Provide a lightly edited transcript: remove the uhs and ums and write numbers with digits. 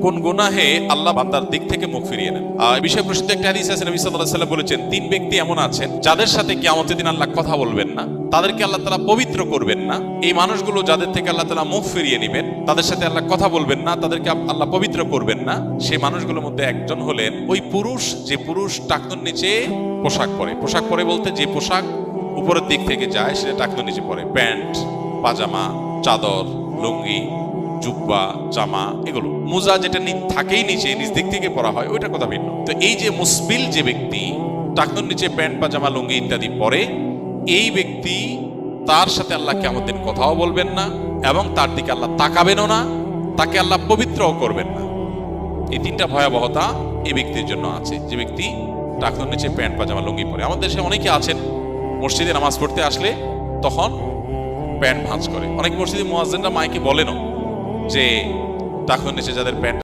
কোন গুনাহে আল্লাহ বান্দার দিক থেকে মুখ ফিরিয়ে নেন। এই বিষয়ে প্রসিদ্ধ একটা হাদিস আছে, নবী সাল্লাল্লাহু আলাইহি ওয়াসাল্লাম বলেছেন, তিন ব্যক্তি এমন আছেন যাদের সাথে কিয়ামতের দিন আল্লাহ কথা বলবেন না, তাদেরকে আল্লাহ তাআলা পবিত্র করবেন না। এই মানুষগুলো যাদের থেকে আল্লাহ তাআলা মুখ ফিরিয়ে নেবেন, তাদের সাথে আল্লাহ কথা বলবেন না, তাদেরকে আল্লাহ পবিত্র করবেন না। সেই মানুষগুলোর মধ্যে একজন হলেন ওই পুরুষ, যে পুরুষ টাকনুর নিচে পোশাক পরে। পোশাক পরে বলতে যে পোশাক উপরের দিক থেকে যায় সেটা টাকনুর নিচে পরে, প্যান্ট, পাজামা, চাদর, লুঙ্গি, জুব্বা, জামা, এগুলো। মোজা যেটা থাকেই নিচে, নিচ দিক থেকে পরা হয়, ওইটার কথা ভিন্ন। তো এই যে মুসবিল যে ব্যক্তি টাকনুর নিচে প্যান্ট, পাজামা, লুঙ্গি ইত্যাদি পরে, এই ব্যক্তি তার সাথে আল্লাহ কিয়ামতের দিন কথাও বলবেন না এবং তার দিকে আল্লাহ তাকাবেনও না, তাকে আল্লাহ পবিত্রও করবেন না। এই তিনটা ভয়াবহতা এই ব্যক্তির জন্য আছে, যে ব্যক্তি টাকনুর নিচে প্যান্ট, পাজামা, লুঙ্গি পরে। আমাদের দেশে অনেকে আছেন মসজিদে নামাজ পড়তে আসলে তখন প্যান্ট ভাঁজ করে। অনেক মসজিদে মুয়াজ্জিনরা মাইকে বলেনও যে টাকনুর নিচে যাদের প্যান্ট